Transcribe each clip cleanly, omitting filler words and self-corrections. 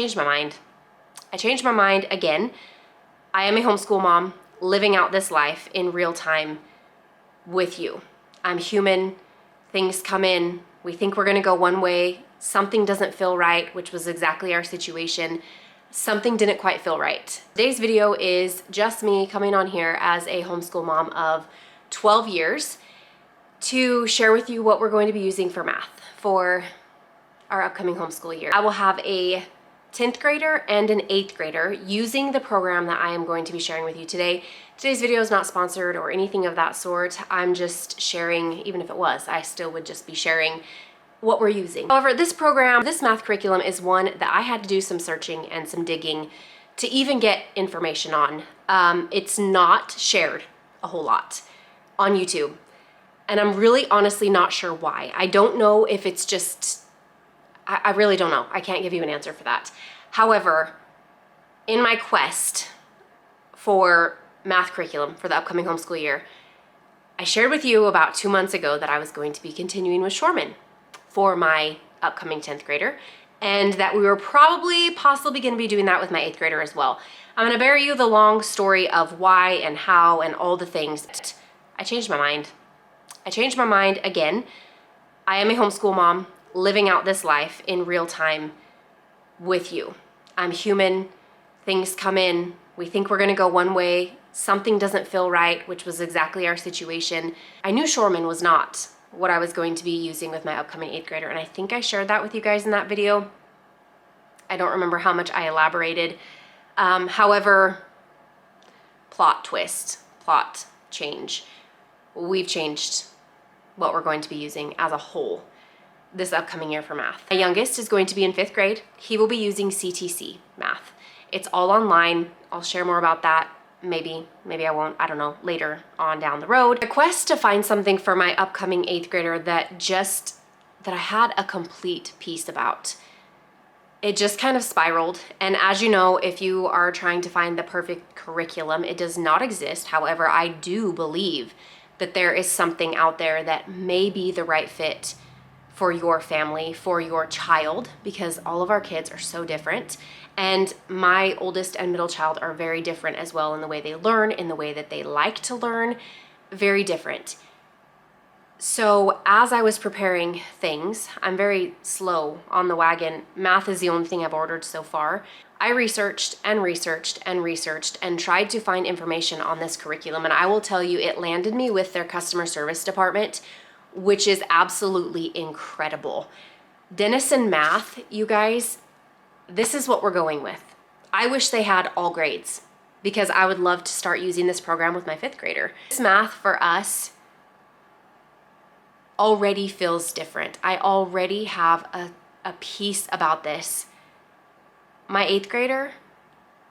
changed my mind. I changed my mind again. I am a homeschool mom living out this life in real time with you. I'm human. Things come in. We think we're going to go one way. Something doesn't feel right, which was exactly our situation. Something didn't quite feel right. Today's video is just me coming on here as a homeschool mom of 12 years to share with you what we're going to be using for math for our upcoming homeschool year. I will have a 10th grader and an 8th grader using the program that I am going to be sharing with you today. Today's video is not sponsored or anything of that sort. I'm just sharing, even if it was, I still would just be sharing what we're using. However, this program, this math curriculum is one that I had to do some searching and some digging to even get information on. It's not shared a whole lot on YouTube. And I'm really honestly not sure why. I don't know if it's just, I really don't know. I can't give you an answer for that. However, in my quest for math curriculum for the upcoming homeschool year, I shared with you about 2 months ago that I was going to be continuing with Shorman for my upcoming 10th grader, and that we were possibly going to be doing that with my 8th grader as well. I'm going to bear you the long story of why and how and all the things. I changed my mind. I changed my mind again. I am a homeschool mom living out this life in real time with you. I'm human. Things come in. We think we're going to go one way. Something doesn't feel right, which was exactly our situation. I knew Shorman was not what I was going to be using with my upcoming 8th grader, and I think I shared that with you guys in that video. I don't remember how much I elaborated. However, plot twist, plot change. We've changed what we're going to be using as a whole this upcoming year for math. My youngest is going to be in 5th grade. He will be using CTC math. It's all online. I'll share more about that. Maybe I won't, I don't know, later on down the road. The quest to find something for my upcoming 8th grader that I had a complete piece about. It just kind of spiraled. And as you know, if you are trying to find the perfect curriculum, it does not exist. However, I do believe that there is something out there that may be the right fit for your family, for your child, because all of our kids are so different. And my oldest and middle child are very different as well in the way they learn, in the way that they like to learn, very different. So as I was preparing things, I'm very slow on the wagon. Math is the only thing I've ordered so far. I researched and researched and researched and tried to find information on this curriculum, and I will tell you, it landed me with their customer service department, which is absolutely incredible. Denison Math, you guys, this is what we're going with. I wish they had all grades because I would love to start using this program with my 5th grader. This math for us already feels different. I already have a piece about this. My 8th grader,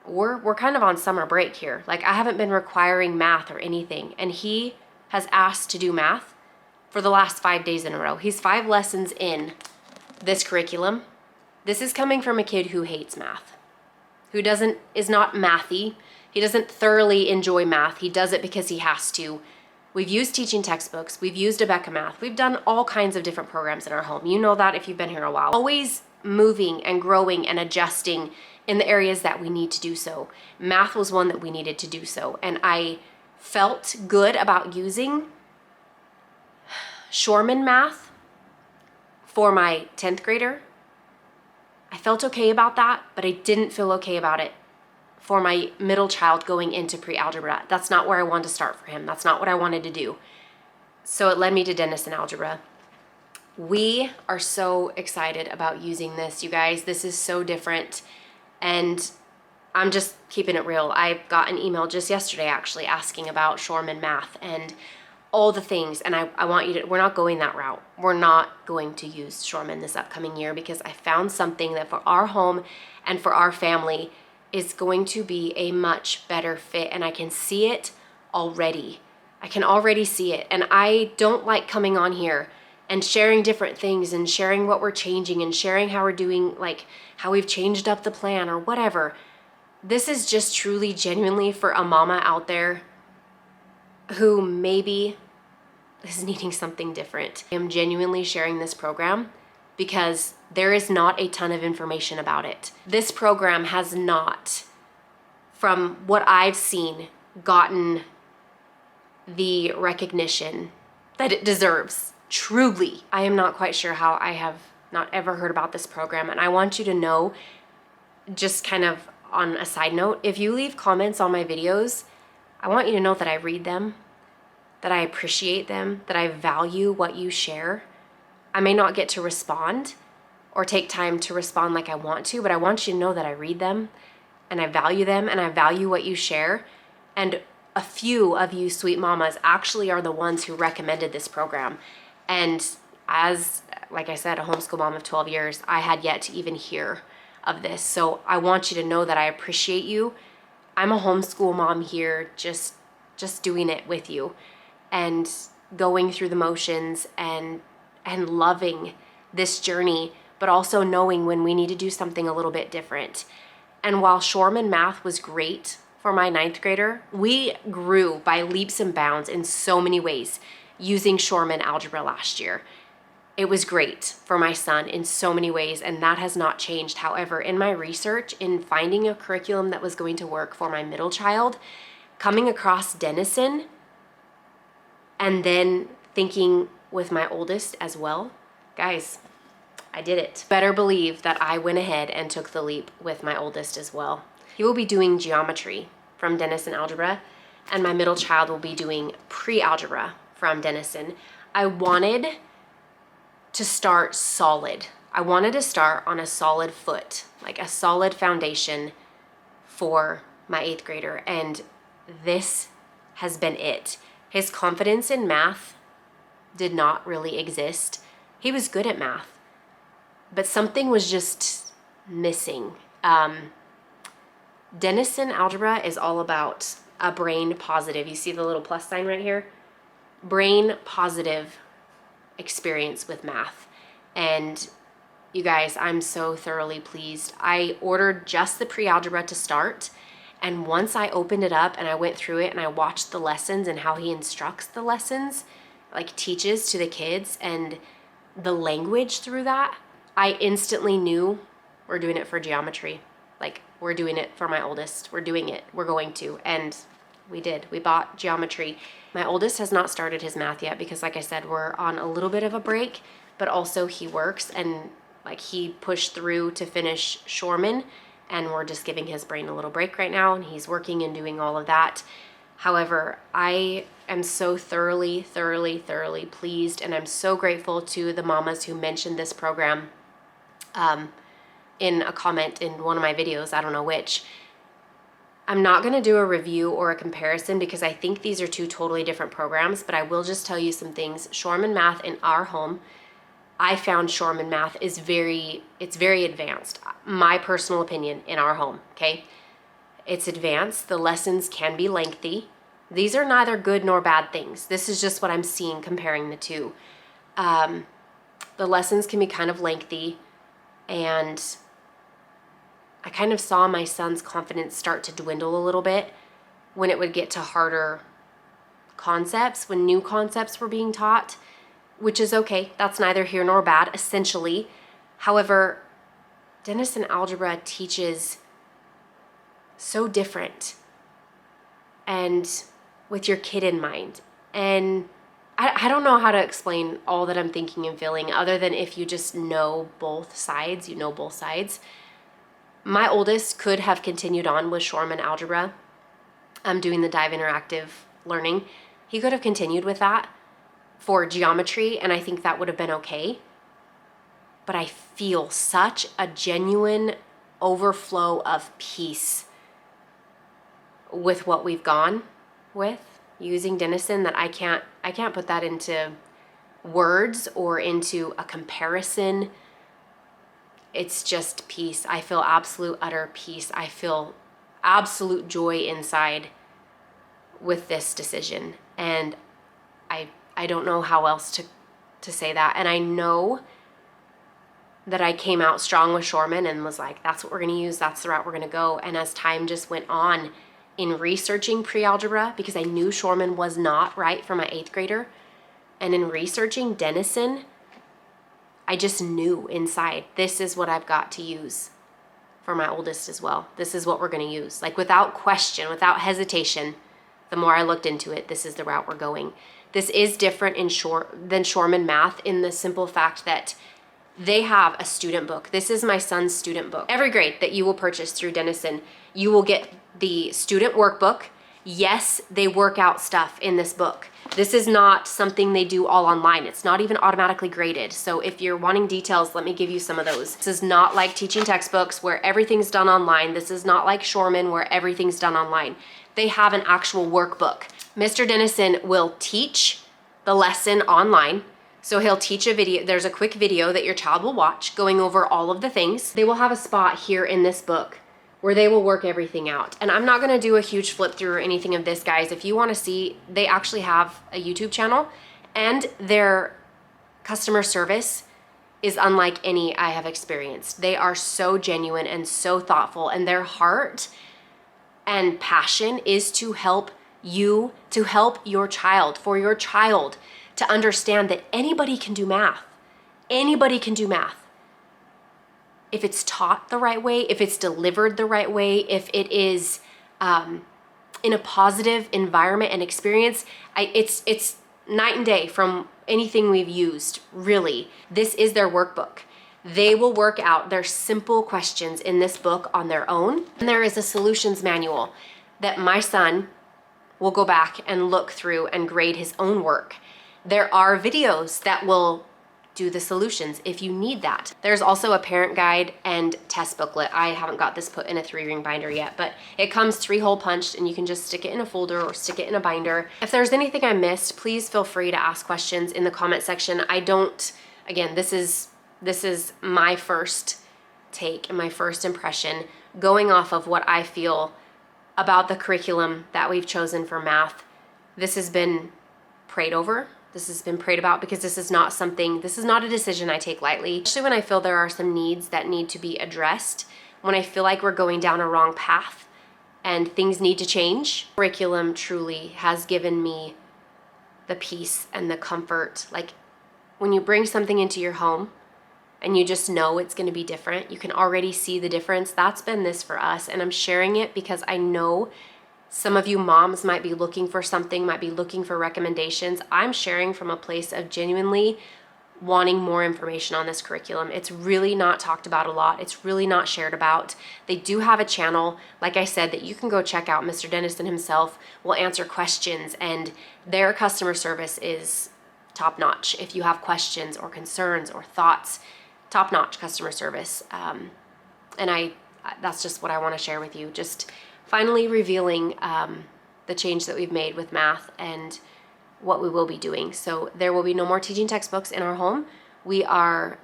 we're kind of on summer break here. Like, I haven't been requiring math or anything, and he has asked to do math for the last 5 days in a row. He's 5 lessons in this curriculum. This is coming from a kid who hates math, who is not mathy. He doesn't thoroughly enjoy math. He does it because he has to. We've used teaching textbooks. We've used Abeka Math. We've done all kinds of different programs in our home. You know that if you've been here a while. Always moving and growing and adjusting in the areas that we need to do so. Math was one that we needed to do so. And I felt good about using Shorman math for my 10th grader. I felt okay about that, but I didn't feel okay about it for my middle child going into pre-algebra. That's not where I wanted to start for him. That's not what I wanted to do. So it led me to Denison Algebra. We are so excited about using this, you guys. This is so different, and I'm just keeping it real. I got an email just yesterday actually asking about Shorman math and all the things, and I want you to, we're not going that route. We're not going to use Shorman this upcoming year because I found something that for our home and for our family is going to be a much better fit, and I can see it already. I can already see it, and I don't like coming on here and sharing different things and sharing what we're changing and sharing how we're doing, like how we've changed up the plan or whatever. This is just truly, genuinely for a mama out there who maybe is needing something different. I am genuinely sharing this program because There is not a ton of information about it. This program has not, from what I've seen, gotten the recognition that it deserves. Truly. I am not quite sure how I have not ever heard about this program, and I want you to know, just kind of on a side note, if you leave comments on my videos, I want you to know that I read them, that I appreciate them, that I value what you share. I may not get to respond or take time to respond like I want to, but I want you to know that I read them and I value them and I value what you share. And a few of you sweet mamas actually are the ones who recommended this program. And as, like I said, a homeschool mom of 12 years, I had yet to even hear of this. So I want you to know that I appreciate you. I'm a homeschool mom here, just doing it with you and going through the motions and loving this journey, but also knowing when we need to do something a little bit different. And while Shorman math was great for my 9th grader, we grew by leaps and bounds in so many ways using Shorman algebra last year. It was great for my son in so many ways, and that has not changed. However, in my research, in finding a curriculum that was going to work for my middle child, coming across Denison, and then thinking with my oldest as well, guys, I did it. Better believe that I went ahead and took the leap with my oldest as well. He will be doing geometry from Denison Algebra, and my middle child will be doing pre-algebra from Denison. I wanted to start solid. I wanted to start on a solid foot, like a solid foundation for my 8th grader, and this has been it. His confidence in math did not really exist. He was good at math, but something was just missing. Denison Algebra is all about a brain positive. You see the little plus sign right here? Brain positive experience with math. And you guys, I'm so thoroughly pleased. I ordered just the pre-algebra to start, and once I opened it up and I went through it and I watched the lessons and how he instructs the lessons, like teaches to the kids, and the language through that, I instantly knew we're doing it for geometry. Like, we're doing it for my oldest. We're doing it. We're going to. And we did. We bought geometry. My oldest has not started his math yet because, like I said, we're on a little bit of a break, but also he works, and like he pushed through to finish Shorman, and we're just giving his brain a little break right now, and he's working and doing all of that. However, I am so thoroughly pleased, and I'm so grateful to the mamas who mentioned this program in a comment in one of my videos, I don't know which. I'm not going to do a review or a comparison because I think these are two totally different programs, but I will just tell you some things. Shorman math in our home, I found Shorman math is very advanced. My personal opinion in our home, okay? It's advanced. The lessons can be lengthy. These are neither good nor bad things. This is just what I'm seeing comparing the two. The lessons can be kind of lengthy, and I kind of saw my son's confidence start to dwindle a little bit when it would get to harder concepts, when new concepts were being taught, which is okay. That's neither here nor bad, essentially. However, Denison Algebra teaches so different and with your kid in mind. And I don't know how to explain all that I'm thinking and feeling other than if you just know both sides, you know both sides. My oldest could have continued on with Shorman Algebra. I'm doing the Dive Interactive Learning. He could have continued with that for geometry, and I think that would have been okay. But I feel such a genuine overflow of peace with what we've gone with using Denison that I can't put that into words or into a comparison. It's just peace. I feel absolute, utter peace. I feel absolute joy inside with this decision. And I don't know how else to say that. And I know that I came out strong with Shorman and was like, that's what we're going to use. That's the route we're going to go. And as time just went on in researching pre-algebra, because I knew Shorman was not right for my 8th grader, and in researching Denison, I just knew inside, this is what I've got to use for my oldest as well. This is what we're going to use. Like without question, without hesitation, the more I looked into it, this is the route we're going. This is different than Shoreman Math in the simple fact that they have a student book. This is my son's student book. Every grade that you will purchase through Denison, you will get the student workbook. Yes, they work out stuff in this book. This is not something they do all online. It's not even automatically graded. So if you're wanting details, let me give you some of those. This is not like teaching textbooks where everything's done online. This is not like Shoreman where everything's done online. They have an actual workbook. Mr. Denison will teach the lesson online. So he'll teach a video. There's a quick video that your child will watch going over all of the things. They will have a spot here in this book where they will work everything out. And I'm not gonna do a huge flip through or anything of this, guys. If you wanna see, they actually have a YouTube channel and their customer service is unlike any I have experienced. They are so genuine and so thoughtful, and their heart and passion is to help you, to help your child, for your child to understand that anybody can do math. Anybody can do math. If it's taught the right way, if it's delivered the right way, if it is in a positive environment and experience, it's night and day from anything we've used, really. This is their workbook. They will work out their simple questions in this book on their own. And there is a solutions manual that my son will go back and look through and grade his own work. There are videos that will do the solutions if you need that. There's also a parent guide and test booklet. I haven't got this put in a 3-ring binder yet, but it comes 3-hole punched and you can just stick it in a folder or stick it in a binder. If there's anything I missed, please feel free to ask questions in the comment section. Again, this is my first take and my first impression going off of what I feel about the curriculum that we've chosen for math. This has been prayed over. This has been prayed about because this is not a decision I take lightly, especially when I feel there are some needs that need to be addressed, when I feel like we're going down a wrong path and things need to change. Curriculum truly has given me the peace and the comfort. Like when you bring something into your home and you just know it's going to be different, you can already see the difference. That's been this for us, and I'm sharing it because I know some of you moms might be looking for something, might be looking for recommendations. I'm sharing from a place of genuinely wanting more information on this curriculum. It's really not talked about a lot. It's really not shared about. They do have a channel, like I said, that you can go check out. Mr. Denison himself will answer questions, and their customer service is top-notch. If you have questions or concerns or thoughts, top-notch customer service. That's just what I want to share with you. Just finally revealing the change that we've made with math and what we will be doing. So there will be no more teaching textbooks in our home. We are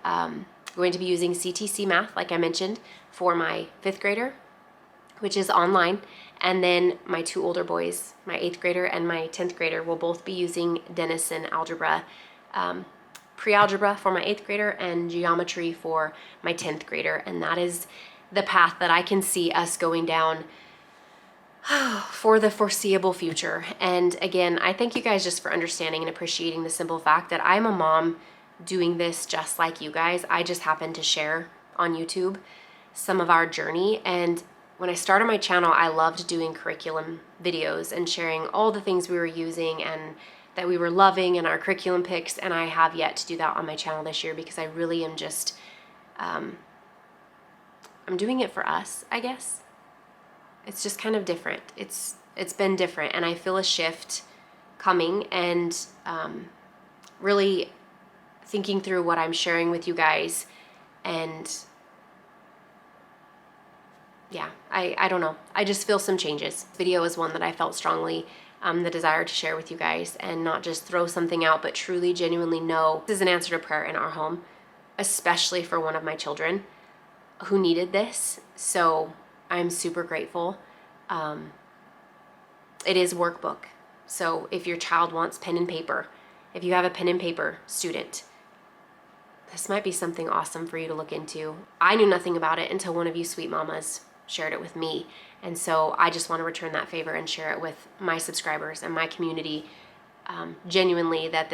going to be using CTC Math, like I mentioned, for my 5th grader, which is online. And then my 2 older boys, my 8th grader and my 10th grader, will both be using Denison Algebra, pre-algebra for my 8th grader and geometry for my 10th grader. And that is the path that I can see us going down for the foreseeable future. And again, I thank you guys just for understanding and appreciating the simple fact that I'm a mom doing this just like you guys. I just happen to share on YouTube some of our journey. And when I started my channel, I loved doing curriculum videos and sharing all the things we were using and that we were loving and our curriculum picks. And I have yet to do that on my channel this year because I really am just, I'm doing it for us, I guess. It's just kind of different. It's been different, and I feel a shift coming, and really thinking through what I'm sharing with you guys. And yeah, I don't know. I just feel some changes. This video is one that I felt strongly the desire to share with you guys, and not just throw something out, but truly, genuinely know this is an answer to prayer in our home, especially for one of my children who needed this. So I'm super grateful. It is workbook. So if your child wants pen and paper, if you have a pen and paper student, this might be something awesome for you to look into. I knew nothing about it until one of you sweet mamas shared it with me. And so I just want to return that favor and share it with my subscribers and my community, genuinely, that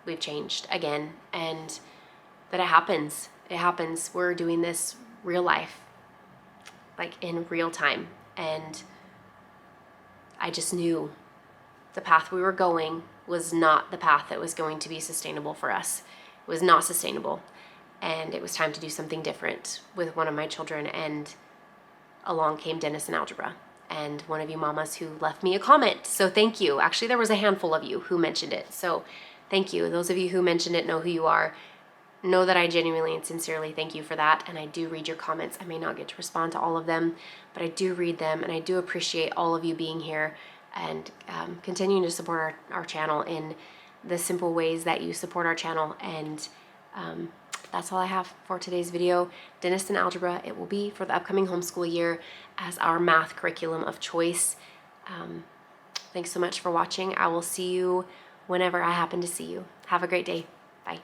we've changed again. And that it happens. It happens. We're doing this real life, like in real time. And I just knew the path we were going was not the path that was going to be sustainable for us. It was not sustainable. And it was time to do something different with one of my children. And along came Denison Algebra, and one of you mamas who left me a comment. So thank you. Actually, there was a handful of you who mentioned it. So thank you. Those of you who mentioned it know who you are. Know that I genuinely and sincerely thank you for that. And I do read your comments. I may not get to respond to all of them, but I do read them, and I do appreciate all of you being here and continuing to support our channel in the simple ways that you support our channel. And that's all I have for today's video. Denison Algebra, it will be for the upcoming homeschool year as our math curriculum of choice. Thanks so much for watching. I will see you whenever I happen to see you. Have a great day. Bye.